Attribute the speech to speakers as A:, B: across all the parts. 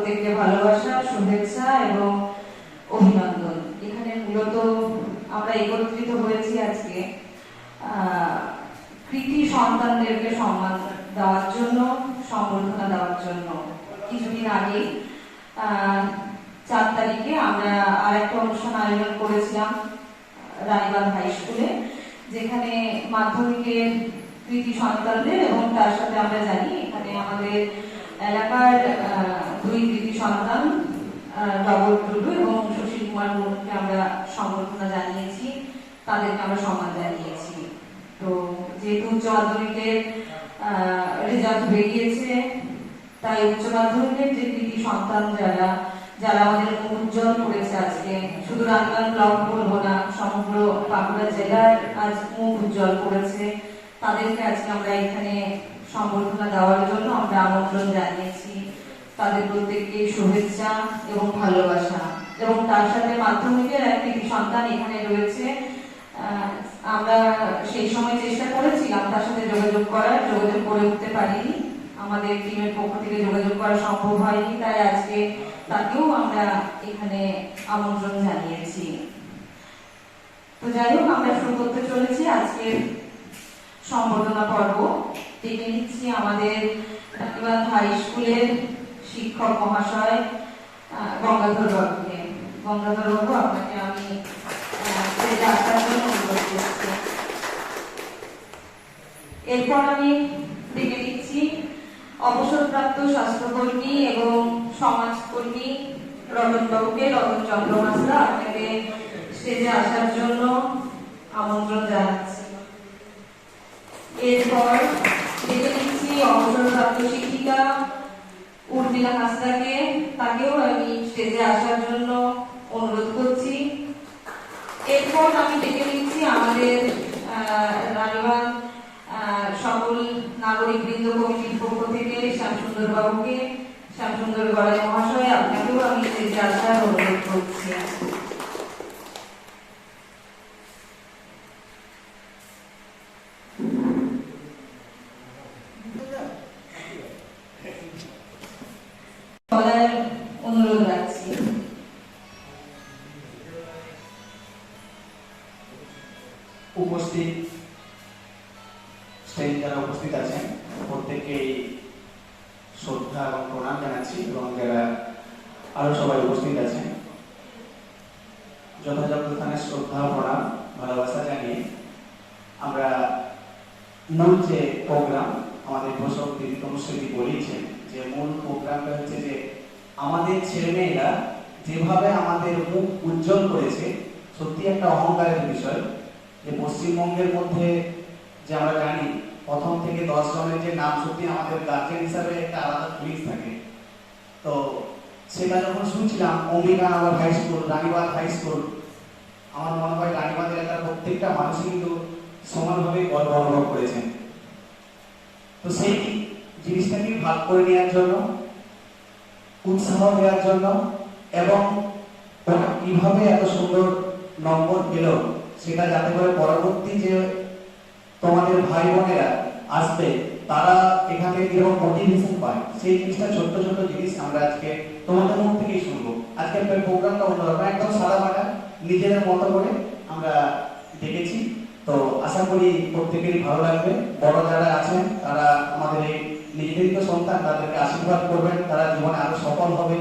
A: প্রত্যেককে ভালোবাসা, শুভেচ্ছা এবং অভিনন্দন। এখানে মূলত আমরা একত্রিত হয়েছি আজকে কৃতি সন্তানদেরকে সম্মান দেওয়ার জন্য, সম্বর্ধনা দেওয়ার জন্য। কিছুদিন আগে 4 তারিখে আমরা আরেকটা অনুষ্ঠান আয়োজন করেছিলাম রানীবাঁধ হাই স্কুলে, যেখানে মাধ্যমিকের কৃতি সন্তানদের এবং তার সাথে আমরা জানি এখানে আমাদের এলাকার 2 কৃতি সন্তান ডবল টুডু এবং সুশীল কুমার মুর্মুকে আমরা সম্বর্ধনা জানিয়েছি, তাদেরকে আমরা সম্মান জানিয়েছি। তো যেহেতু উচ্চ মাধ্যমিকের রেজাল্ট বেরিয়েছে, তাই উচ্চ মাধ্যমিকের যে কৃতি সন্তান যারা আমাদের মুখ উজ্জ্বল করেছে আজকে, শুধু রানীগঞ্জ ব্লক বলবো না, সমগ্র বাঁকুড়া জেলার আজ মুখ উজ্জ্বল করেছে, তাদেরকে আজকে আমরা এখানে সম্বর্ধনা দেওয়ার জন্য আমরা আমন্ত্রণ জানিয়েছি। তাদের প্রত্যেককে শুভেচ্ছা এবং ভালোবাসা। এবং তার সাথে মাধ্যমিকের এক কৃতি সন্তান এখানে রয়েছে, আমরা সেই সময় চেষ্টা করেছিলাম তার সাথে যোগাযোগ করে উঠতে পারিনি, আমাদের টিমের পক্ষ থেকে যোগাযোগ করা সম্ভব হয়নি, তাই আজকে তাকেও আমরা এখানে আমন্ত্রণ জানিয়েছি। তো যাই হোক, আমরা শুরু করতে চলেছি আজকে সম্বর্ধনা পর্ব। ডেকে নিচ্ছি আমাদের রানীবাঁধ হাই স্কুলের শিক্ষক মহাশয় গঙ্গাধর বাবুকে। গঙ্গাধর বাবু, আপনাকে আমি আসার জন্য অনুরোধ করছি। এরপর আমি ডেকে নিচ্ছি অবসরপ্রাপ্ত স্বাস্থ্যকর্মী এবং সমাজকর্মী রতন বাবুকে। রতন চন্দ্র মাসরা, আপনাকে স্টেজে আসার জন্য আমন্ত্রণ জানাচ্ছি। এরপর ডেকে নিচ্ছি অবসরপ্রাপ্ত শিক্ষিকা উর্মিলা হাসদাকে, তাকেও আমি স্টেজে আসার জন্য অনুরোধ করছি। এরপর আমি ডেকে নিচ্ছি আমাদের রানীবাঁধ সকল নাগরিক বৃন্দ কমিটির পক্ষ থেকে শ্যামসুন্দর বাবুকে। শ্যামসুন্দর গড়াই মহাশয়, আপনাকেও আমি স্টেজে আসার অনুরোধ করছি। অনুরোধ রাখছি।
B: উপস্থিত স্টেজে যারা উপস্থিত আছেন প্রত্যেককে শ্রদ্ধা এবং প্রণাম জানাচ্ছি, এবং যারা আরো সবাই উপস্থিত আছেন যথাযথ স্থানে শ্রদ্ধা, প্রণাম, ভালোবাসা জানিয়ে আমরা মূল যে প্রোগ্রাম আমাদের ঘোষক দিদি তনুশ্রী বলেছেন, যে মূল প্রোগ্রামটা হচ্ছে যে আমাদের ছেলেমেয়েরা যেভাবে আমাদের মুখ উজ্জ্বল করেছে, সত্যি একটা অহংকারের বিষয়। যে পশ্চিমবঙ্গের মধ্যে যে আমরা জানি 1 থেকে 10 জনের যে নাম, সত্যি আমাদের গার্জেন হিসাবে একটা আলাদা ফিলিংস থাকে। তো সেটা যখন শুনছিলাম Ambikanagar high school, Ranibandh high school, আমার মনে হয় রানীবাঁধ এলাকার প্রত্যেকটা মানুষই কিন্তু সমানভাবে গর্ব অনুভব করেছেন। তো সেই জিনিসটাকে ভাগ করে নেওয়ার জন্য, উৎসাহ দেওয়ার জন্য, এবং কিভাবে এত সুন্দর নম্বর পেল সেটা যাতে করে পরবর্তী যে তোমাদের ভাই বোনেরা আসবে তারা এখান থেকে কিরকম মোটিভেশন পায়, সেই জিনিসটা ছোট্ট ছোট্ট জিনিস আমরা আজকে তোমাদের মুখ থেকেই শুনবো। আজকের প্রোগ্রামটা অন্যরকম, একদম সাদামাটা নিজেদের মতো করে আমরা দেখেছি। তো আশা করি প্রত্যেকেরই ভালো লাগবে। বড় যারা আছেন তারা আমাদের এই নিজেদেরই তো সন্তান, তাদেরকে আশীর্বাদ করবেন, তারা জীবনে আরো সফল হবে।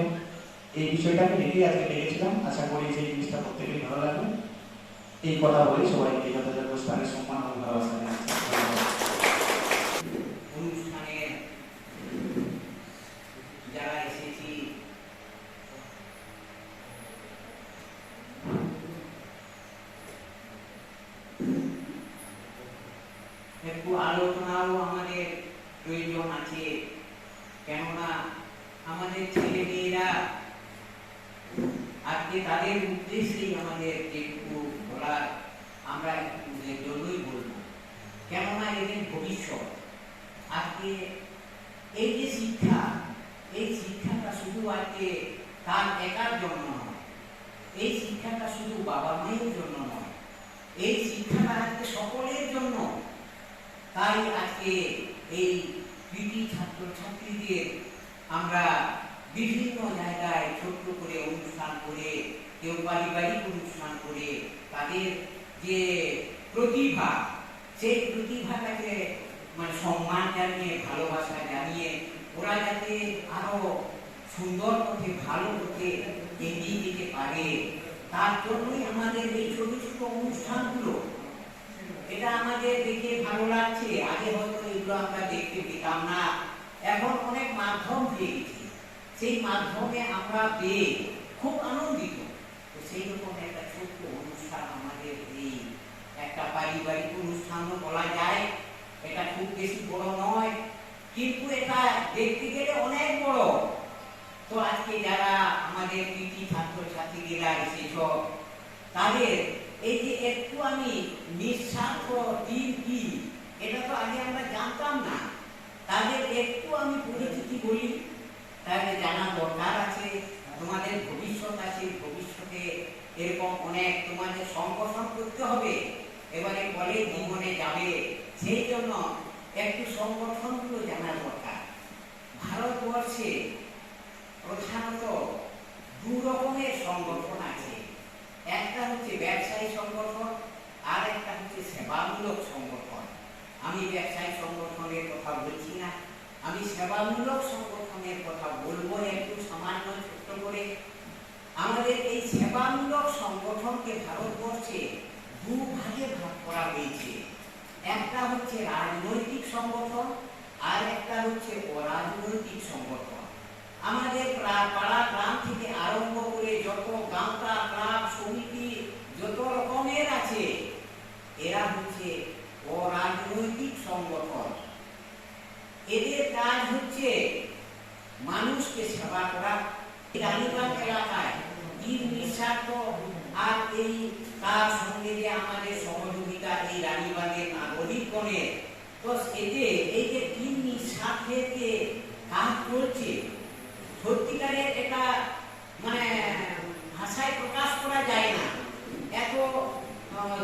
B: এই বিষয়টাকে দেখেই আজকে ডেকেছিলাম। আশা করি সেই জিনিসটা প্রত্যেকেরই ভালো লাগবে। এই কথা বলে সবাইকে যথাযথ স্থানে সম্মান এবং ভালোবাসা জানাচ্ছি।
C: অনুষ্ঠানে যারা এসেছি, একটু আলোচনাও আমাদের প্রয়োজন আছে, কেননা আমাদের ছেলে মেয়েরা আজকে তাদের উদ্দেশ্যেই আমাদের একটু বলার, আমরা এদের জন্যই বলবো, কেননা এদের ভবিষ্যৎ। আজকে এই যে শিক্ষা, এই শিক্ষাটা শুধু আজকে তার একার জন্য নয়, এই শিক্ষাটা শুধু বাবা মায়ের জন্য নয়, এই শিক্ষাটা আজকে সকলের জন্য। তাই আজকে এই কৃতি ছাত্র ছাত্রীদের আমরা বিভিন্ন জায়গায় ছোট্ট করে অনুষ্ঠান করে, কেউ পারিবারিক অনুষ্ঠান করে তাদের যে প্রতিভা, সেই প্রতিভাটাকে মানে সম্মান জানিয়ে, ভালোবাসা জানিয়ে ওরা যাতে আরো সুন্দর পথে, ভালো পথে এগিয়ে যেতে পারে, তার জন্যই আমাদের এই ছোট ছোট অনুষ্ঠানগুলো। এটা আমাদের দেখে ভালো লাগছে। আগে হয়তো এগুলো আমরা দেখতে পেতাম না, এখন অনেক মাধ্যম পেয়ে গেছি, সেই মাধ্যমে আমরা পেয়ে খুব আনন্দিত। তো সেই রকম একটা ছোট্ট অনুষ্ঠান আমাদের এই একটা পারিবারিক অনুষ্ঠানও বলা যায়। এটা খুব বেশি বড় নয়, কিন্তু এটা দেখতে গেলে অনেক বড়। তো আজকে যারা আমাদের কৃতি ছাত্রছাত্রীরা এসেছ, তাদের এই যে একটু আমি নিঃস্বার্থ টিম কি, এটা তো আগে আমরা জানতাম না, তাদের একটু আমি পরিচিতি বলি, তাদের জানা দরকার আছে। তোমাদের ভবিষ্যৎ আছে, ভবিষ্যতে এরকম অনেক তোমাদের সংগঠন করতে হবে, এবারে কলেজ জীবনে যাবে, সেই জন্য একটু সংগঠনগুলো জানা দরকার। ভারতবর্ষে প্রধানত দু রকমের সংগঠন আছে, একটা হচ্ছে ব্যবসায়ী সংগঠন, আর একটা হচ্ছে সেবামূলক সংগঠন। আমি ব্যবসায়ী সংগঠনের কথা বলছি না, আমি সেবামূলক সংগঠনের কথা বলবো একটু সামান্য ছোট্ট করে। আমাদের এই সেবামূলক সংগঠনকে ভারতবর্ষে দু ভাগে ভাগ করা হয়েছে, একটা হচ্ছে রাজনৈতিক সংগঠন আর একটা হচ্ছে অরাজনৈতিক সংগঠন। আমাদের পাড়া গ্রাম থেকে আরম্ভ করে যত গাঁওতা, ক্লাব, সমিতি যত রকমের আছে, এরা হচ্ছে অরাজনৈতিক সংগঠন। এদের কাজ হচ্ছে মানুষকে সেবা করা। রানীবাগ এলাকায় নিঃস্বার্থ, আর এই তার সঙ্গে যে আমাদের সহযোগিতা এই রানীবাগের নাগরিকগণের, তো এতে এই যে নিঃস্বার্থের যে কাজ করছে, সত্যিকারের এটা মানে ভাষায় প্রকাশ করা যায় না। এত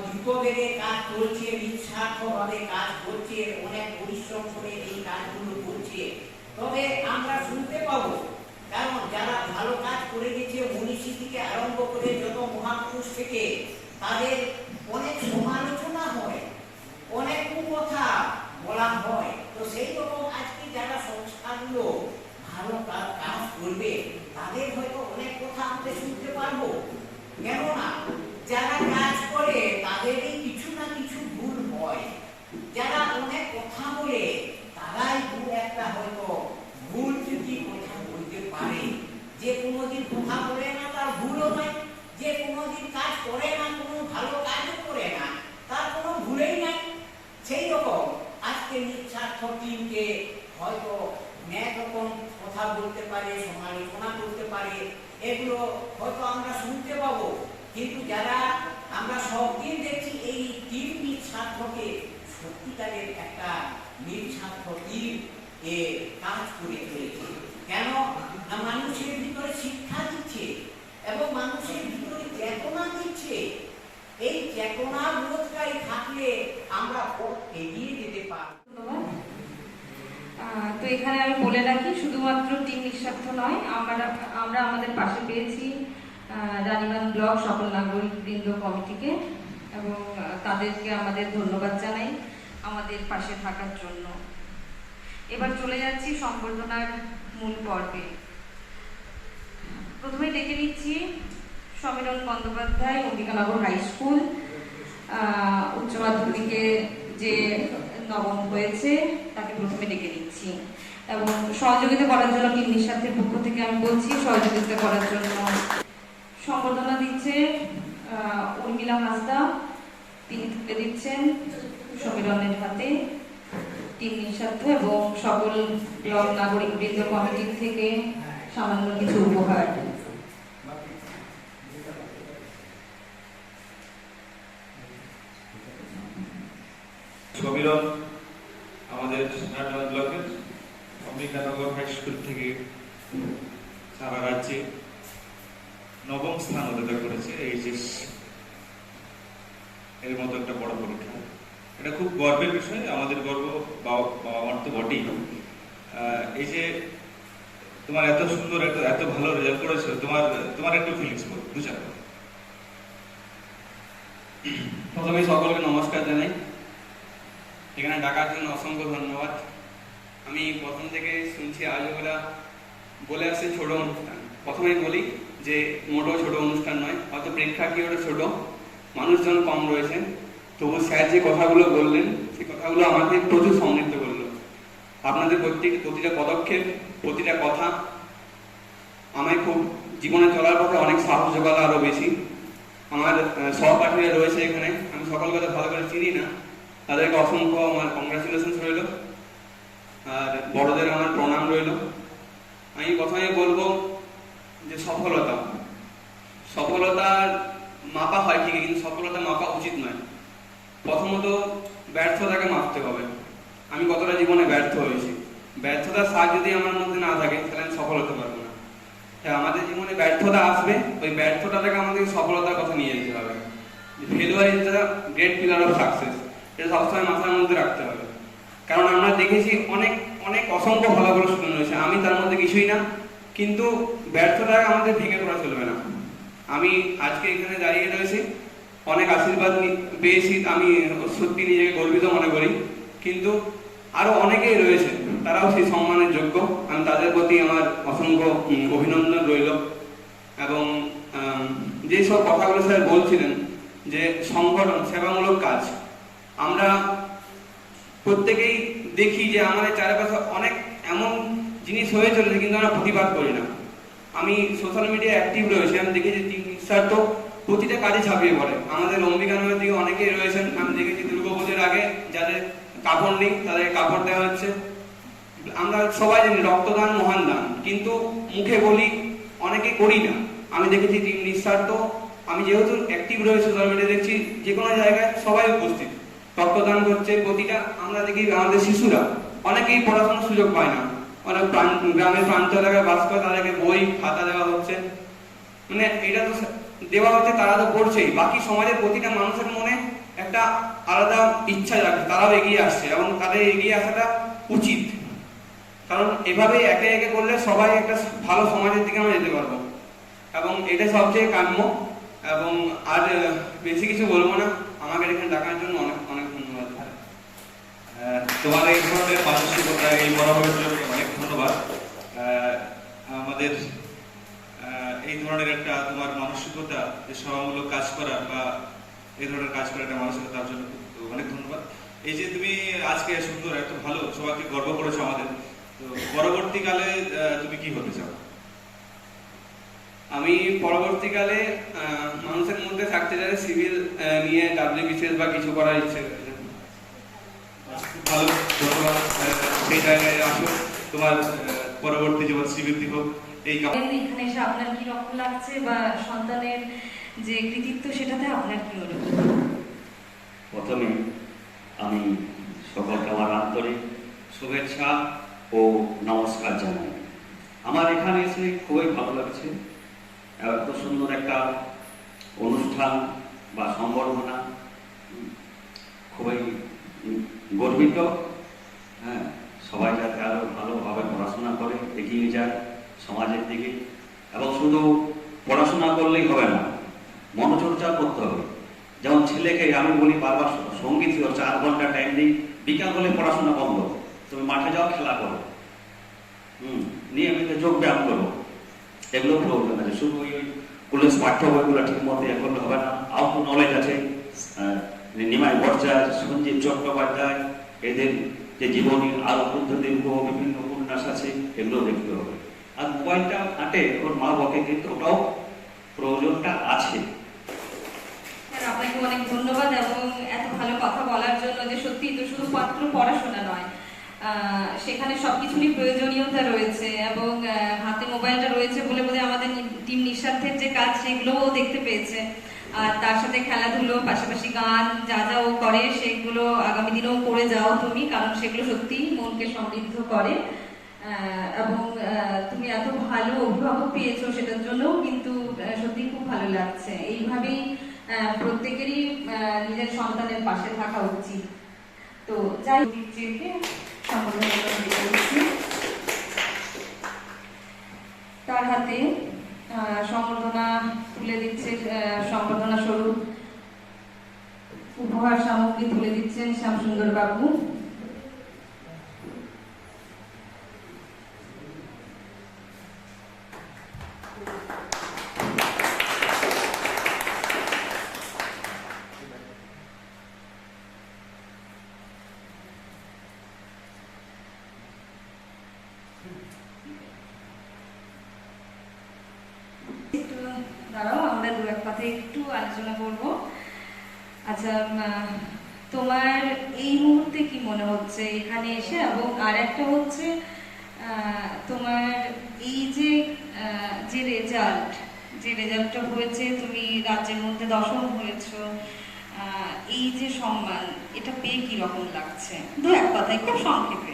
C: দ্রুত বেগে কাজ করছে, নিঃস্বার্থভাবে কাজ করছে, অনেক পরিশ্রম করে এই কাজগুলো করছে। তবে আমরা শুনতে পাবো, কারণ যারা ভালো কাজ করে গেছে, মনীষী থেকে আরম্ভ করে যত মহাপুরুষ থেকে, তাদের অনেক সমালোচনা হয়, অনেক কথা বলা হয়। তো সেই রকম আজকে যারা সংস্থাগুলো ভালো কাজ করবে, তাদের হয়তো অনেক কথা আমরা শুনতে পারবো। কেননা যারা কাজ করে তাদেরই কিছু না কিছু ভুল হয়, যারা অনেক কথা বলে তারাই দু একটা হয়তো ভুল যদি কথা বলতে পারে। যে কোনোদিন কথা বলে না তার ভুলও নাই, যে কোনোদিন কাজ করে না, কোনো ভালো কাজও করে না, তার কোনো ভুলেই নাই। সেই রকম আজকে নিঃস্বার্থ টিমকে হয়তো অনেক রকম কথা বলতে পারে, সমালোচনা করতে পারে, এগুলো হয়তো আমরা শুনতে পাবো। কিন্তু যারা আমরা সব দিন দেখছি এই টিম নিঃস্বার্থকে সত্যিকারের একটা নিঃস্বার্থ টিম এ কাজ করে চলেছে। কেন না মানুষের ভিতরে শিক্ষা দিচ্ছে এবং মানুষের ভিতরে চেতনা দিচ্ছে। এই চেতনা বোধকারী থাকলে আমরা এগিয়ে যেতে পারব।
A: তো এখানে আমি বলে রাখি, শুধুমাত্র টিম নিঃস্বার্থ নয়, আমরা আমাদের পাশে পেয়েছি রানীবাগ ব্লক সকল নাগরিক বৃন্দ কমিটিকে, এবং তাদেরকে আমাদের ধন্যবাদ জানাই আমাদের পাশে থাকার জন্য। এবার চলে যাচ্ছি সম্বর্ধনার মূল পর্বে। প্রথমে ডেকে নিচ্ছি সমীরণ বন্দ্যোপাধ্যায়, অম্বিকানগর হাই স্কুল উচ্চ মাধ্যমিকে যে নবম হয়েছে, তাকে প্রথমে ডেকে নিচ্ছি এবং সহযোগিতা করার জন্য টিম নিঃস্বার্থের পক্ষ থেকে আমি বলছি সহযোগিতা করার জন্য। সম্বর্ধনা দিচ্ছে উর্মিলা হাসদা, তিনি তুলে দিচ্ছেন সমীরণের হাতে টিম নিঃস্বার্থ এবং সকল ব্লক নাগরিক বৃন্দ কমিটির থেকে সামান্য কিছু উপহার।
D: সমীরণ আমাদের রানীবাগ ব্লকের অম্বিকানগর হাই স্কুল থেকে সারা রাজ্যে নবম স্থান অধিকার করেছে। এইচএস এর মতো একটা বড় পরীক্ষা, এটা খুব গর্বের বিষয়, আমাদের গর্ব, বাবা মার তো বটেই। এই যে তোমার এত সুন্দর এত ভালো রেজাল্ট করেছো, তোমার একটু ফিলিংস বল, দু চার কথা।
E: প্রথমে সকলকে নমস্কার জানাই, এখানে ডাকার জন্য অসংখ্য ধন্যবাদ। আমি প্রথম থেকে শুনছি আজও ওরা বলে আসছে ছোট অনুষ্ঠান। প্রথমেই বলি যে মোটেও ছোট অনুষ্ঠান নয়, হয়তো প্রেক্ষাগৃহ ওটা ছোট, মানুষজন কম রয়েছে, তবু স্যার যে কথাগুলো বললেন সেই কথাগুলো আমাকে প্রচুর সমৃদ্ধ করলো। আপনাদের প্রতিটা পদক্ষেপ, প্রতিটা কথা আমায় খুব জীবনে চলার পথে অনেক সাহস জোগালো আরো বেশি। আমার সহপাঠীরা রয়েছে এখানে, আমি সকলকে ভালো করে চিনি না, তাদেরকে অসংখ্য আমার কংগ্রাচুলেশন রইল, আর বড়দের আমার প্রণাম রইল। আমি প্রথমে বলবো যে সফলতার মাপা হয় ঠিকই, কিন্তু সফলতা মাপা উচিত নয়। প্রথমত ব্যর্থতাকে মাপতে হবে, আমি কতটা জীবনে ব্যর্থ হয়েছি। ব্যর্থতার স্বাদ যদি আমার মধ্যে না থাকে তাহলে আমি সফল হতে পারবো না। হ্যাঁ, আমাদের জীবনে ব্যর্থতা আসবে, ওই ব্যর্থতা থেকে আমাদের সফলতার কথা নিয়ে যেতে হবে। ফেলিওয়ার is the great pillar of success, এটা সবসময় মাথার মধ্যে রাখতে হবে। কারণ আমরা দেখেছি অনেক অনেক অসংখ্য ভালো ভালো স্টুডেন্ট রয়েছে, আমি তার মধ্যে কিছুই না, কিন্তু ব্যর্থতা আমাদের ভেঙে পড়া চলবে না। আমি আজকে এখানে দাঁড়িয়ে রয়েছি, অনেক আশীর্বাদ পেয়েছি, আমি সত্যি নিজেকে গর্বিত মনে করি, কিন্তু আরো অনেকেই রয়েছে, তারাও সেই সম্মানের যোগ্য। আমি তাদের প্রতি আমার অসংখ্য অভিনন্দন রইল। এবং যেসব কথাগুলো স্যার বলছিলেন যে সংগঠন সেবামূলক কাজ, আমরা প্রত্যেকেই দেখি যে আমাদের চারপাশে অনেক এমন জিনিস হয়ে চলেছে, কিন্তু আমরা প্রতিবাদ করি না। আমি সোশ্যাল মিডিয়া অ্যাক্টিভ রয়েছে, আমি দেখেছি স্যার তো প্রতিটা কাজে ঝাঁপিয়ে পড়ে। আমাদের অম্বিকানগরের দিকে অনেকেই রয়েছেন, আমি দেখেছি দুর্গাপুজোর আগে যাদের কাপড় নেই তাদেরকে কাপড় দেওয়া হচ্ছে। আমরা সবাই জানি রক্তদান মহান দান, কিন্তু মুখে বলি, অনেকে করি না। আমি দেখেছি টিম নিঃস্বার্থ, আমি যেহেতু অ্যাক্টিভ রয়েছে সোশ্যাল মিডিয়া, দেখছি যে কোনো জায়গায় সবাই উপস্থিত রক্তদান করছে। প্রতিটা আমরা দেখি আমাদের শিশুরা অনেকেই পড়াশোনার সুযোগ পায় না, অনেক গ্রামের প্রান্ত এলাকায় বাস করে, তাদেরকে বই খাতা দেওয়া হচ্ছে, মানে এটা তো দেওয়া হচ্ছে, তারা তো পড়ছেই, বাকি সমাজের প্রতিটা মানুষের মনে একটা আলাদা ইচ্ছা জাগে, তারাও এগিয়ে আসছে এবং তাদের এগিয়ে আসাটা উচিত। কারণ এভাবে একে একে করলে সবাই একটা ভালো সমাজের দিকে আমরা যেতে পারবো, এবং এটা সবচেয়ে কাম্য। এবং আর বেশি কিছু বলবো না, আমাকে এখানে ডাকার জন্য অনেক অনেক ধন্যবাদ।
D: তোমার এই ধরনের মানসিকতা, এই মনোভাবের জন্য অনেক ধন্যবাদ। আমাদের এই ধরনের একটা তোমার মানসিকতা, যে সেবামূলক কাজ করা বা এই ধরনের কাজ করা একটা মানসিকতার জন্য অনেক ধন্যবাদ। এই যে তুমি আজকে সুন্দর এত ভালো সবাইকে গর্ব করেছো আমাদের, তো পরবর্তীকালে তুমি কি হতে চাও?
E: আমি পরবর্তীকালে মানুষের মধ্যে থাকতে চাই, সিভিল নিয়ে WBCS বা কিছু করার ইচ্ছে রয়েছে।
D: খুব ভালো, ধন্যবাদ। সেই জায়গায় আসো, তোমার পরবর্তী জীবন শ্রীবৃদ্ধি হোক এই
A: এখানে এসে আপনার কি রকম লাগছে, বা সন্তানের যে কৃতিত্ব সেটাতে আপনার কি অনুভূতি?
F: প্রথমে আমি সকলকে আমার আন্তরিক শুভেচ্ছা ও নমস্কার জানাই। আমার এখানে এসে খুবই ভালো লাগছে, এত সুন্দর একটা অনুষ্ঠান বা সম্বর্ধনা, খুবই গর্বিত। হ্যাঁ, সবাই যাতে আরো ভালোভাবে পড়াশোনা করে এগিয়ে যায় সমাজের দিকে, এবং শুধু পড়াশোনা করলেই হবে না, মনোচর্চা করতে হবে। যেমন ছেলেকে আমি বলি বারবার, সঙ্গীত 4 ঘন্টা টাইম দিই, বিকাল হলে পড়াশোনা বন্ধ, তুমি মাঠে যাও, খেলা করো, নিয়মিত যোগ ব্যায়াম করো, এগুলো প্রয়োজন আছে। শুধু ওই কলেজ পাঠ্য বইগুলো ঠিক মতো এ করলে হবে না। আউট নলেজ আছে, নিমাই ভট্টাচার্য, সঞ্জীব চট্টোপাধ্যায়, এদের যে জীবনী আরো বুদ্ধদেব বিভিন্ন উপন্যাস আছে, এগুলো দেখতে হবে। আর মোবাইলটা ঘাটে ওর মা বাবাকে, কিন্তু ওটাও প্রয়োজনটা আছে।
A: আপনাকে অনেক ধন্যবাদ এবং এত ভালো কথা বলার জন্য, যে সত্যি তো শুধু মাত্র পড়াশোনা নয়, সেখানে সবকিছুরই প্রয়োজনীয়তা রয়েছে, এবং হাতে মোবাইলটা রয়েছে বলে বোধহয় আমাদের টিম নিঃস্বার্থের যে কাজ সেগুলোও দেখতে পেয়েছে। আর তার সাথে খেলাধুলো, পাশাপাশি গান, যা যা ও করে সেগুলো আগামী দিনেও করে যাও তুমি, কারণ সেগুলো সত্যি মনকে সমৃদ্ধ করে। এবং তুমি এত ভালো অভিভাবক পেয়েছো, সেটার জন্যও কিন্তু সত্যি খুব ভালো লাগছে। এইভাবেই প্রত্যেকেরই নিজের সন্তানের পাশে থাকা উচিত। তো যাই হোক, সম্বোধন করছি। তার হাতে সম্বর্ধনা তুলে দিচ্ছে, সম্বর্ধনা স্বরূপ উপহার সামগ্রী তুলে দিচ্ছেন শ্যামসুন্দর বাবু। একটু দাঁড়াও, আমরা দু এক কথা একটু আলোচনা করব। আচ্ছা, তোমার এই মুহূর্তে কি মনে হচ্ছে এখানে এসে? এবং আর একটা হচ্ছে তোমার এই যে রেজাল্টটা হয়েছে, তুমি রাজ্যের মধ্যে 10ম হয়েছো, এই যে সম্মান, এটা পেয়ে কি রকম লাগছে? দু এক কথায় খুব সংক্ষেপে।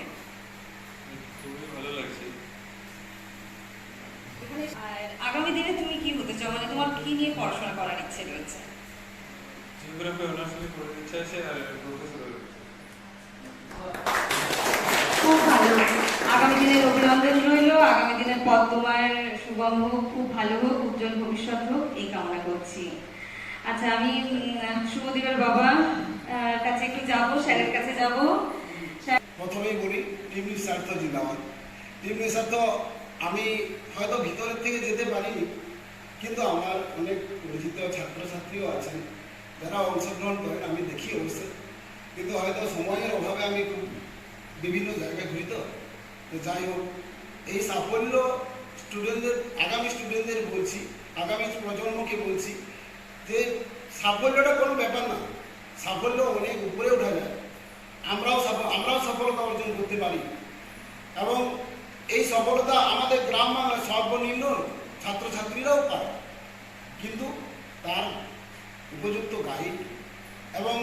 D: খুবই ভালো লাগছে।
A: আর আগামী দিনে তুমি কি হতে চাও, মানে তোমার কি নিয়ে পড়াশোনা করার ইচ্ছে রয়েছে?
D: জিওগ্রাফি অনার্স নিয়ে পড়তে ইচ্ছা আছে আর প্রফেসর হতে।
A: খুব ভালো, আগামী দিনের অভিনন্দন রইল। আগামী দিনের পথ তোমার সুগম হোক, খুব ভালো হোক, উজ্জ্বল ভবিষ্যৎ হোক, এই কামনা করছি। আচ্ছা, আমি শুভদীপের বাবা কাছে একটু যাবো, স্যারের কাছে যাবো।
G: প্রথমেই বলি টিম নিঃস্বার্থ জিন্দাবাদ। টিম নিঃস্বার্থ আমি হয়তো ভিতরের থেকে যেতে পারিনি, কিন্তু আমার অনেক পরিচিত ছাত্রছাত্রীও আছেন যারা অংশগ্রহণ করেন, আমি দেখি অবশ্যই, কিন্তু হয়তো সময়ের অভাবে আমি খুব বিভিন্ন জায়গায় ঘুরি। তো যাই হোক, এই সাফল্য স্টুডেন্টদের, আগামী স্টুডেন্টদের বলছি, আগামী প্রজন্মকে বলছি যে সাফল্যটা কোনো ব্যাপার না, সাফল্য অনেক উপরে ওঠা যায়। আমরাও সফলতা অর্জন করতে পারি, এবং এই সফলতা আমাদের গ্রাম বাংলার সর্বনিম্ন ছাত্রছাত্রীরাও পায়, কিন্তু তার উপযুক্ত গাইড এবং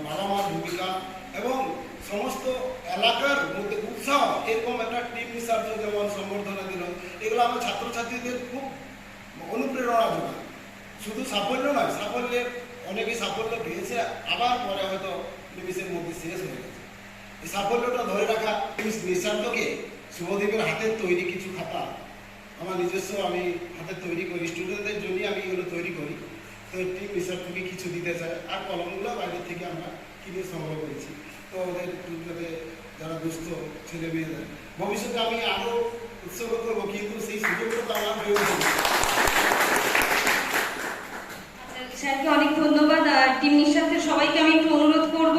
G: বাবা মার ভূমিকা এবং সমস্ত এলাকার মধ্যে উৎসাহ, এরকম একটা টিম নিঃস্বার্থ যেমন সম্বর্ধনা দিল, এগুলো আমার ছাত্রছাত্রীদের খুব অনুপ্রেরণা যোগায়। শুধু সাফল্য নয়, সাফল্যের অনেকেই সাফল্য পেয়েছে, আবার পরে হয়তো নিমিষের মধ্যে শেষ হয়ে গেছে। এই সাফল্যটা ধরে রাখা নিঃস্বার্থকে শুভদীপের হাতের তৈরি কিছু খাতা আমার নিজস্ব আমি হাতে তৈরি করি, স্টুডেন্টদের জন্যই আমি এগুলো তৈরি করি। তো টিম নিঃস্বার্থকে কিছু দিতে চাই, আর কলমগুলো বাইরে থেকে আমরা কিনে সংগ্রহ করেছি। তো ওদের যারা দুস্থ ছেলে মেয়েদের ভবিষ্যতে আমি আরও উৎসর্গ করবো, কিন্তু সেই সুযোগটা তো আমার হয়ে উঠেছে।
A: স্যারকে অনেক ধন্যবাদ। আর টিম নিঃস্বার্থের সবাইকে আমি একটু অনুরোধ করব,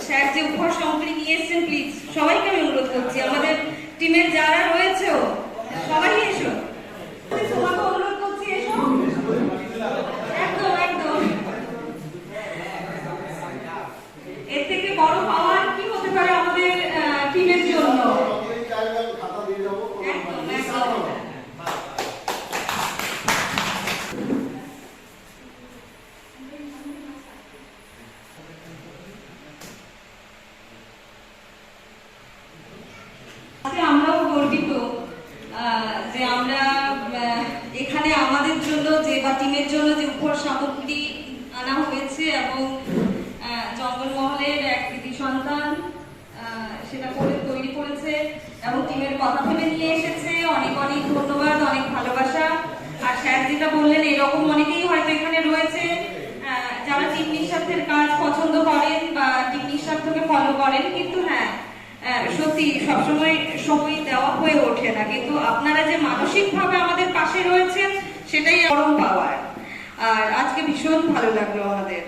A: স্যার যে উপহার সামগ্রী নিয়ে এসেছেন, প্লিজ সবাইকে আমি অনুরোধ করছি, আমাদের টিমের যারা রয়েছেও সবাই এসো, তোমাকে অনুরোধ করছি, এসো। একদম একদম, এর থেকে বড় পাওয়ার কি হতে পারে আমাদের টিমের জন্য? একদম একদম। আমরাও গর্বিত যে আমরা এখানে আমাদের জন্য যে বা টিমের জন্য যে উপহার সামগ্রী আনা হয়েছে, এবং জঙ্গলমহলের এক কৃতি সন্তান সেটা তৈরি করেছে এবং টিমের কথা ভেবে নিয়ে এসেছে। অনেক অনেক ধন্যবাদ, অনেক ভালোবাসা। আর স্যার যেটা বললেন, এরকম অনেকেই হয়তো এখানে রয়েছে যারা টিম নিঃস্বার্থের কাজ পছন্দ করেন বা টিম নিঃস্বার্থকে ফলো করেন, কিন্তু হ্যাঁ সত্যি সবসময় সময় দেওয়া হয়ে ওঠে না, কিন্তু আপনারা যে মানসিকভাবে আমাদের পাশে রয়েছেন সেটাই পরম পাওয়ার। আর আজকে ভীষণ ভালো লাগলো আমাদের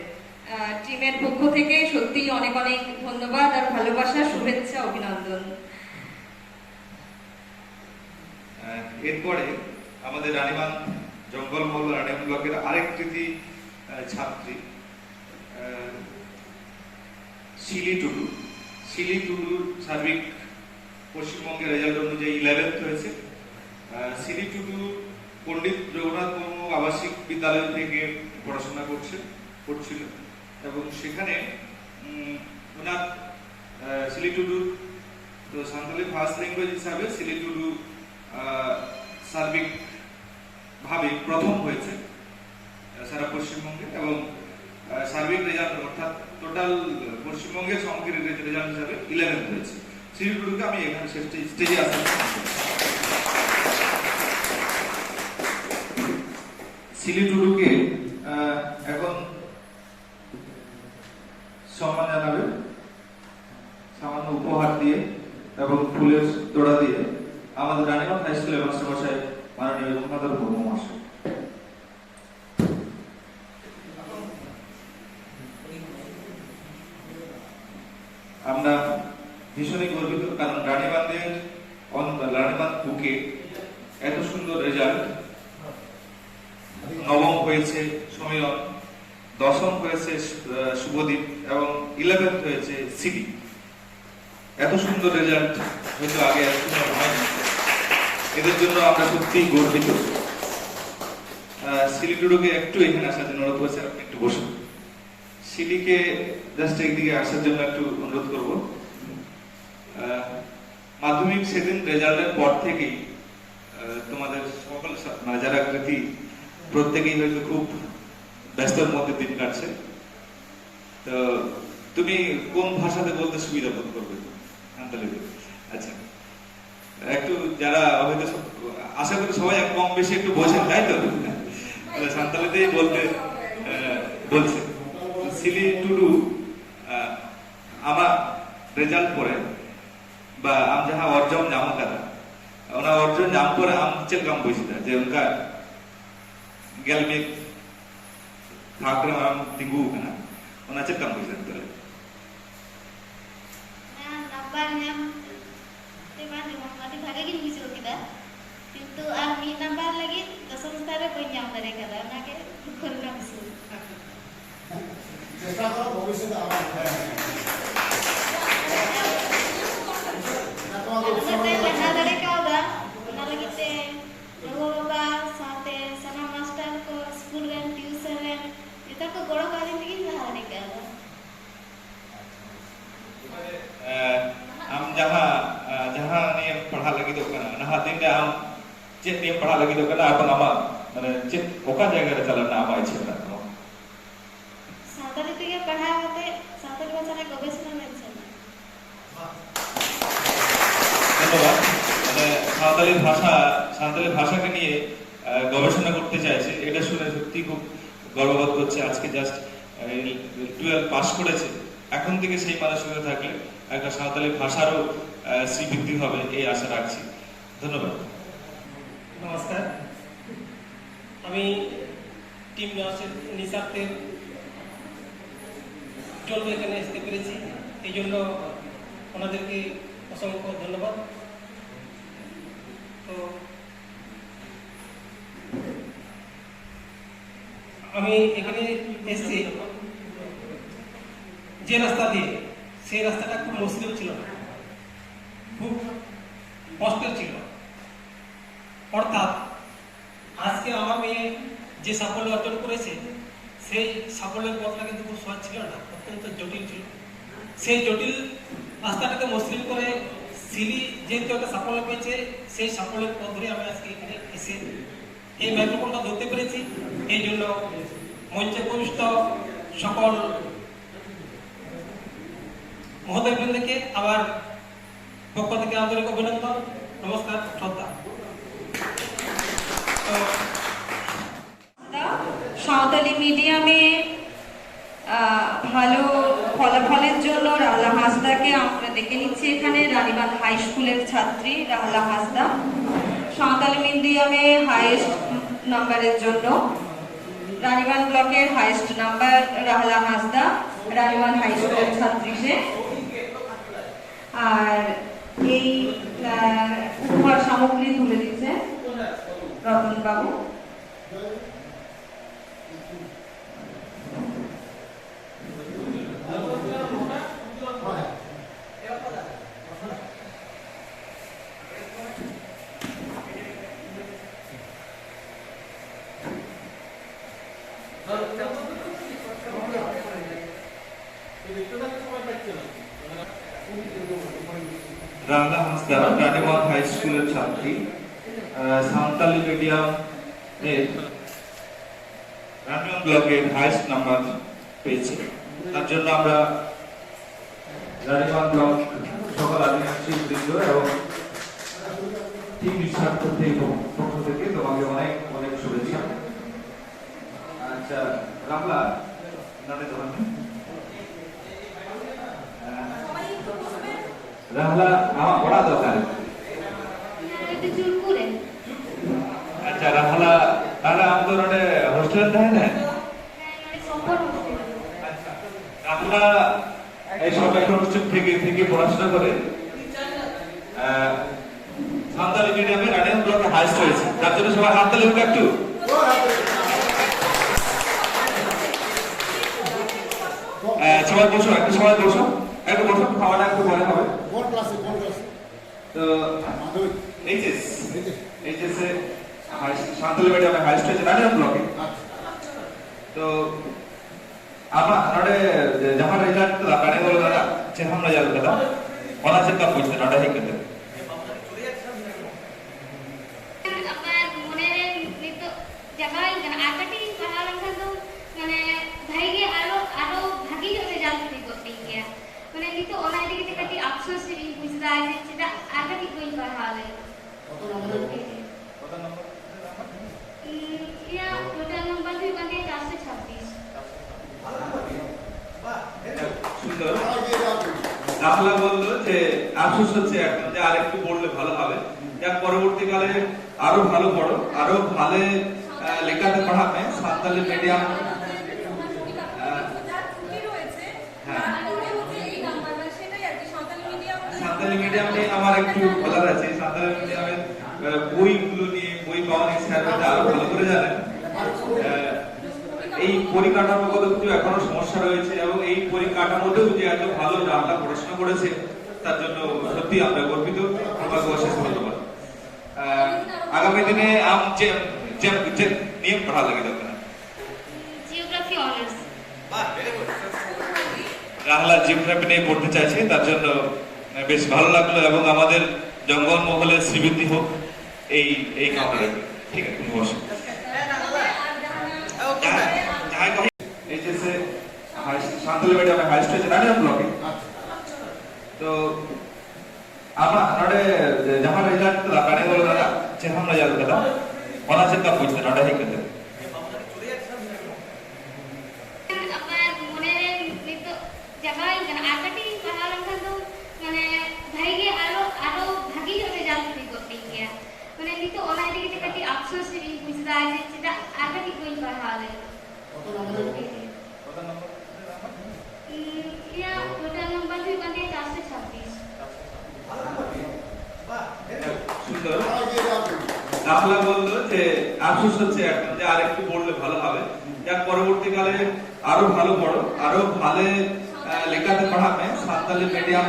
A: টিমের পক্ষ থেকে, সত্যি অনেক অনেক ধন্যবাদ আর ভালোবাসা, শুভেচ্ছা, অভিনন্দন।
D: এরপরে আমাদের রানীবান জঙ্গলমহল রানীবান ব্লকের আরেক কৃতি ছাত্রী শিলি টুডু। শিলি টুডুর সার্বিক পশ্চিমবঙ্গের রেজাল্ট অনুযায়ী 11th হয়েছে। শিলি টুডু পণ্ডিত রঘুনাথ মুর্মু আবাসিক বিদ্যালয় থেকে পড়াশোনা করছিল, এবং সেখানে ওনার শিলি টুডু তো সাঁওতালি ফার্স্ট ল্যাঙ্গুয়েজ হিসাবে শিলি টুডু সার্বিকভাবে প্রথম হয়েছে সারা পশ্চিমবঙ্গে, এবং সার্বিক রেজাল্ট অর্থাৎ টোটাল পশ্চিমবঙ্গের সমগ্র রেজাল্ট হিসাবে 11th হয়েছে। শিলি টুডুকে আমি এখানে স্টেজে আসতে সিলি টুডুকে এখন সম্মান জানাবে সামান্য উপহার দিয়ে এবং ফুলের তোড়া দিয়ে আমাদের রানীগঞ্জ হাই স্কুলের মাস্টারমশাই মাননীয় গঙ্গাধর মুর্মু মহাশয়। আমরা ভীষণই গর্বিত, কারণ রানীবাঁধ বুকে এত সুন্দর রেজাল্ট। নবম হয়েছে সমীরণ, দশম হয়েছে শুভদীপ এবং 11th হয়েছে সিডি। এত সুন্দর রেজাল্ট হয়তো আগে এতদিন হয়নি। এদের জন্য আমরা সত্যিই গর্বিত। সিলিটুডুকে একটু এখানে আসার জন্য অনুরোধ করছি, আপনি একটু বসুন। সিলিকে জাস্ট একদিকে আসার জন্য একটু অনুরোধ করব। মাধ্যমিক সেদিন রেজাল্টের পর থেকেই তোমাদের সকল মানে যারা কৃতি প্রত্যেকেই হয়তো খুব ব্যস্তর মধ্যে দিন কাটছে। তো তুমি কোন ভাষাতে বলতে সুবিধা বোধ করবে? আচ্ছা, একটু যারা হয়তো আশা করি সবাই কম বেশি একটু বোঝেন, তাই তো? সান্তালিতেই বলতে বলছে। সিলি টুডু আমার রেজাল্ট পরে বা आम जहाँ अर्जन जाम कदा ओना अर्जन जाम पर आम चल काम बुझता जे उनका गेल में ठाकुर आम तिंगु कना ओना चल काम बुझता तले
H: number nyam te bani mati bhage gin bisul kita kintu ar mi number lagi dasam stare boi nyam dare kada nake dukhor na bisul
G: চেষ্টা করো ভবিষ্যতে আবার
H: Nanti lena dari kau dah, mana lagi te, lagu bapa, sate, sana master ko, school dan tuition dan, itu ko goro kali ni kita hari kau.
D: आम जहाँ ने पढ़ा लगी तो कना नहा दिन रे आम चेत ने पढ़ा लगी तो कना अपन आमा माने चेत ओका जगह रे चला ना आमा इच्छा ना
H: सातरी ते पढ़ा होते सातरी बच्चा ने गवेषणा में चला
D: ধন্যবাদ। মানে সাঁওতালি ভাষাকে নিয়ে গবেষণা করতে চাইছে, এটা শুনে সত্যি খুব গর্ববোধ করছে। আজকে জাস্ট 12 পাস করেছে, এখন থেকে সেই মানসিকতা থাকলে একটা সাঁওতালি ভাষারও শ্রীবৃদ্ধি হবে এই আশা রাখছি। ধন্যবাদ।
I: নমস্কার, আমি টিম নিসারদের জন্য এখানে আসতে পেরেছি, এই জন্য ওনাদেরকে অসংখ্য ধন্যবাদ। তো আমি এখানে এসেছি যে রাস্তা দিয়ে, সেই রাস্তাটা খুব মুশকিল ছিল, খুব কষ্টের ছিল। অর্থাৎ আজকে আমার মেয়ে যে সাফল্য অর্জন করেছে, সেই সাফল্যের পথটা কিন্তু খুব সহজ ছিল না, অত্যন্ত জটিল ছিল। সেই জটিল রাস্তাটাকে মসৃণ করে সিলি যেহেতু একটা সাফল্য পেয়েছে, সেই সাফল্যের পথ ধরে আমি আজকে এখানে এসে এই মাইক্রোফোনটা ধরতে পেরেছি। এই জন্য মঞ্চে উপবিষ্ট সকল মহোদয়বৃন্দকে আমার পক্ষ থেকে আন্তরিক অভিনন্দন, নমস্কার, শ্রদ্ধা।
A: সাঁওতালি মিডিয়ামে ভালো ফলাফলের জন্য রাহলা হাসদাকে আমরা ডেকে নিচ্ছি এখানে। রানীবাঁধ হাই স্কুলের ছাত্রী রাহলা হাসদা। সাঁওতালি মিডিয়ামে হাইয়েস্ট নাম্বারের জন্য রানীবাঁধ ব্লকের highest number Rahla Hasda, Ranibandh high স্কুলের ছাত্রী সে। আর এই উপহার সামগ্রী তুলে দিচ্ছে রতন বাবু।
D: রাহলা হাসদা রানীবাঁধ হাই স্কুলের ছাত্রী, সাঁওতালি মিডিয়াম এর রানীবাঁধ ব্লকের হাইয়েস্ট নাম্বার পেয়েছে। তার জন্য আমরা রানীবাঁধ ব্লক সকল আধিকারিক বৃন্দ এবং টিম নিঃস্বার্থ পক্ষ থেকে তোমাকে অনেক অনেক শুভেচ্ছা। আচ্ছা রামলা নাটে দোকান রামলা আমার বড় দোকান
H: itu Jurpure.
D: আচ্ছা রামলা তাহলে আমাদের নটে হোস্টেল থাকে না
H: Sompor.
D: আচ্ছা রামলা এই সব একটা হোস্টেল থেকে পড়াশোনা করে সান্তালি মিডিয়ামে রানিং ব্লকে হাইস্ট হয়েছে তার জন্য সবাই হাত তালি হোক একটু সবাই বসো একটু খাওয়াটা একটু পরে হবে
G: কোন ক্লাসে
D: তো এইচএস এ সান্তালি মিডিয়ামে হাইস্ট হয়েছে রানিং ব্লকে তো আমার নಡೆ जहां रिजल्ट लगाने वाला दादा से हम रिजल्ट दादा वाला से कब पूछते नडा ही करते
H: আমার মনের নিতো জায়গায় আকাটি পাহাড় তো মানে ভাইগে আরো ভাগি হবে জানতে করতে গিয়া মানে নিতো ওনা দিকে কাটি আফসোস বুঝতে আছে যেটা আকাটি কই পাহাড়ে
G: কত নম্বরে
D: কত নম্বর
H: ইয়া টোটাল নাম্বার দুই কাটে 426
D: সুন্দর রাহলা বললো যে আফসোস হচ্ছে এখন যে আরেকটু পড়লে ভালো হবে যাক পরবর্তীকালে আরো ভালো পড়ো আরো ভালো লেখাতে পড়াবে সান্তালি মিডিয়াম সান্তালি মিডিয়াম নিয়ে আমার একটু বলার আছে সান্তালি মিডিয়ামের বইগুলো নিয়ে বই পাওয়া নিয়ে স্যাররা আরো ভালো করে জানেন এই পরিকাঠামোগত কিছু এখনো সমস্যা রয়েছে এবং এই পরিকাঠামোতেও যে এত ভালো রামলা পড়াশোনা করেছে তার জন্য সত্যি আমরা গর্বিত আমাকে অশেষ ধন্যবাদ আগামী দিনে আম যে নিয়ম পড়া লাগে দরকার
H: জিওগ্রাফি অনার্স
D: রাহলা জিওগ্রাফি নিয়ে পড়তে চাইছে তার জন্য বেশ ভালো লাগলো এবং আমাদের জঙ্গল মহলের শ্রীবৃদ্ধি হোক এই কামনা ঠিক আছে তুমি বসো এইচএসএ সান্তালি মিডিয়ামে হাইস্ট হয়েছে রানিং ব্লকে তো আমার নಡೆ जहां रिजल्ट लगाने वाला दादा से हम रिजल्ट दादा वाला से कब पूछते नडा ही करते
H: আমার মনের নিতো জায়গায় আকাটি পাহাড় তো মানে ভাইগে আরো ভাগি হবে জানতে করতে গিয়া মানে নিতো ওনা দিকে কাটি আফসোস বুঝতে আছে যেটা আকাটি কই পাহাড়ে
G: কত নম্বরে
D: কত নম্বর
H: ইয়া টোটাল নাম্বার দুই কাটে 426
D: সুন্দর রাহলা বললো যে আফসোস হচ্ছে এখন যে আরেকটু পড়লে ভালো হবে যাক পরবর্তীকালে আরো ভালো পড়ো আরো ভালো লেখাতে পড়াবে সান্তালি মিডিয়াম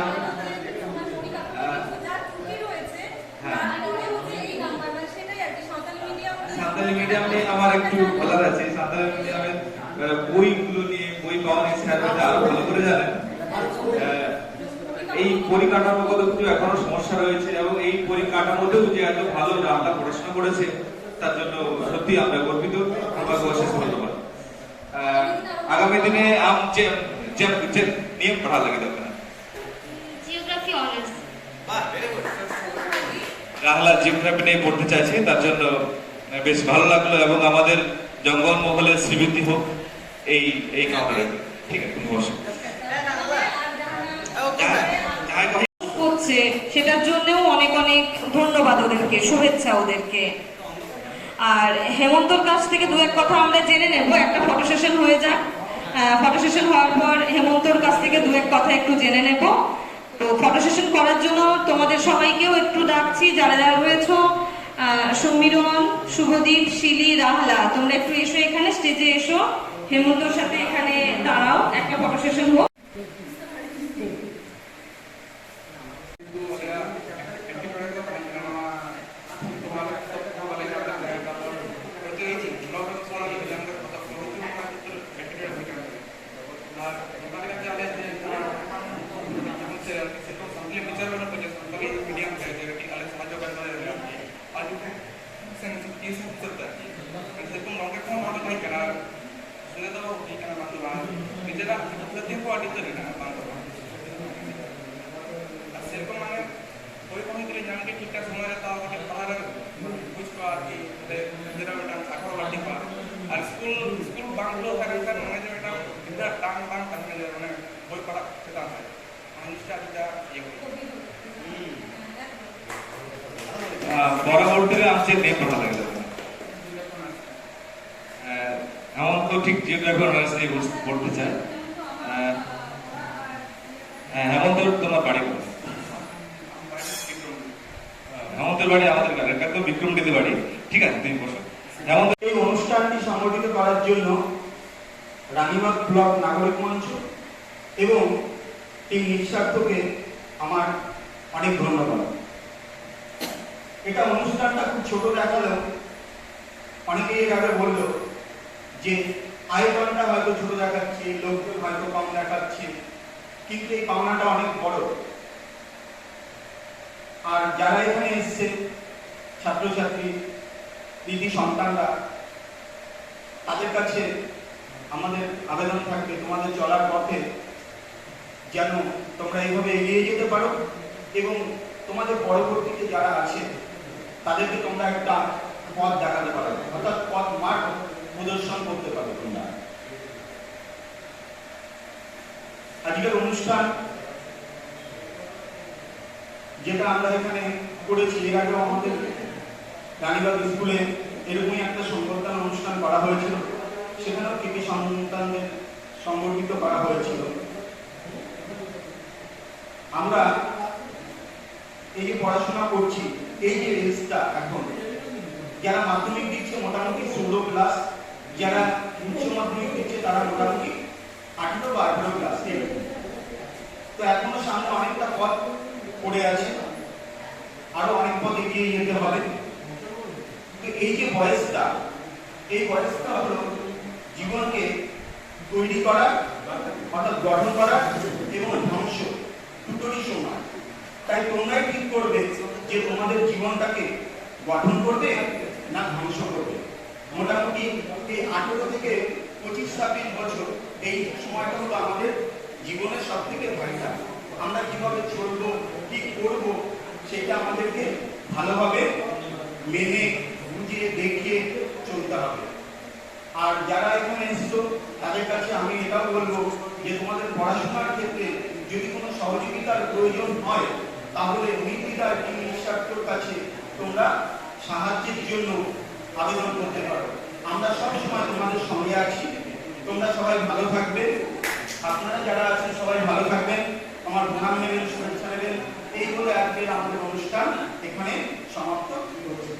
D: সান্তালি মিডিয়াম নিয়ে আমার একটু বলার আছে সান্তালি মিডিয়ামের বইগুলো নিয়ে বই পাওয়া নিয়ে স্যাররা আরো ভালো করে জানেন এই পরিকাঠামোগত কিছু এখনো সমস্যা রয়েছে এবং এই পরিকাঠামোতেও যে এত ভালো রামলা পড়াশোনা করেছে তার জন্য সত্যি আমরা গর্বিত আমাকে অশেষ ধন্যবাদ আগামী দিনে আম যে নিয়ম পড়া লাগে দরকার
H: জিওগ্রাফি অনার্স
D: রাহলা জিওগ্রাফি নিয়ে পড়তে চাইছে তার জন্য বেশ ভালো লাগলো এবং আমাদের জঙ্গল মহলের শ্রীবৃদ্ধি হোক এই কামনা ঠিক আছে তুমি বসো
A: হচ্ছে সেটার জন্যও অনেক অনেক ধন্যবাদ ওদেরকে শুভেচ্ছা ওদেরকে আর হেমন্তর কাছ থেকে দু এক কথা আমরা জেনে নেব একটা ফটো সেশন হয়ে যাক ফটো সেশন হওয়ার পর হেমন্তর কাছ থেকে দু এক কথা একটু জেনে নেব তো ফটো সেশন করার জন্য তোমাদের সবাইকেও একটু ডাকছি যারা যারা রয়েছো সমীরণ শুভদীপ শিলি রাহলা তোমরা একটু এসো এখানে স্টেজে এসো হেমন্তর সাথে এখানে দাঁড়াও একটা ফটো সেশন হোক
E: আর স্কুল বাং পড়লেও থাকেন স্যার মনে যে এটা বিরাট টান টান টান হয়ে যায়, মানে বই পড়া খেতে হয় মানুষটা যেটা ইয়ে করি।
D: বড় হোটেলে আসছে মেয়ে পড়া লাগে এমন তো ঠিক জিওগ্রাফি অনার্স নিয়ে পড়তে চায়। হেমন্ত তোমার বাড়ি কোথায়? হেমন্তের বাড়ি আমাদের একদম বিক্রমদিতে বাড়ি। ঠিক আছে, তুমি বসো। হেমন্ত,
B: এই অনুষ্ঠানটি সংগঠিত করার জন্য রানীবাগ ব্লক নাগরিক মঞ্চ এবং টিম নিঃস্বার্থকে আমার অনেক ধন্যবাদ। এটা অনুষ্ঠানটা খুব ছোট দেখালেও অনেকেই এর আগে বললো যে আয়োজনটা হয়তো ছোট দেখাচ্ছে, লোকজন হয়তো কম দেখাচ্ছে, কিন্তু এই পাওনাটা অনেক বড়। আর যারা এখানে এসছে ছাত্রছাত্রী, কৃতি সন্তানরা, তাদের কাছে আমাদের আবেদন থাকবে তোমাদের চলার পথে যেন তোমরা এইভাবে এগিয়ে যেতে পারো এবং তোমাদের পরবর্তীতে যারা আছে তাদেরকে তোমরা একটা পথ দেখাতে পারো, অর্থাৎ পথ মার্গ প্রদর্শন করতে পারো তোমরা। আজকের অনুষ্ঠান যেটা আমরা এখানে করেছি, এর আগেও আমাদের রানীবাগ স্কুলে এরকমই একটা সংবর্ধনা অনুষ্ঠান করা হয়েছিল, সেখানেও কৃতি সন্তানদের সংগঠিত করা হয়েছিল। আমরা এই যে পড়াশোনা করছি, এই যে রেঞ্জটা এখন যারা মাধ্যমিক দিচ্ছে মোটামুটি 16 ক্লাস, যারা উচ্চ মাধ্যমিক দিচ্ছে তারা মোটামুটি 18 বা 18 ক্লাস। তো এখনো সামনে অনেকটা পথ পড়ে আছে, আরো অনেক পথ এগিয়ে যেতে হবে। তো এই যে বয়সটা, এই বয়সটা হলো জীবনকে তৈরি করা, অর্থাৎ গঠন করা এবং ধ্বংস দুটোরই সময়। তাই তোমরাই ঠিক করবে যে তোমাদের জীবনটাকে গঠন করবে না ধ্বংস করবে। মোটামুটি এই 18 থেকে 25-26 বছর এই সময়টা হলো আমাদের জীবনের সব থেকে ভাইটাল। আমরা কিভাবে চলবো, কি করব, সেটা আমাদেরকে ভালোভাবে মেনে বুঝে দেখে চলতে হবে। আর যারা এখানে এসেছো তাদের কাছে আমি এটাও বলবো যে তোমাদের পড়াশোনার ক্ষেত্রে যদি কোনো সহযোগিতার প্রয়োজন হয় তাহলে নির্দ্বিধায় টিম নিঃস্বার্থর কাছে তোমরা সাহায্যের জন্য আবেদন করতে পারো। আমরা সব সময় তোমাদের সঙ্গে আছি। তোমরা সবাই ভালো থাকবে, আপনারা যারা আছেন সবাই ভালো থাকবেন, আমার প্রণাম নেবেন, শুভেচ্ছা নেবেন। এই বলে আজকের আমাদের অনুষ্ঠান এখানে সমাপ্ত হচ্ছে।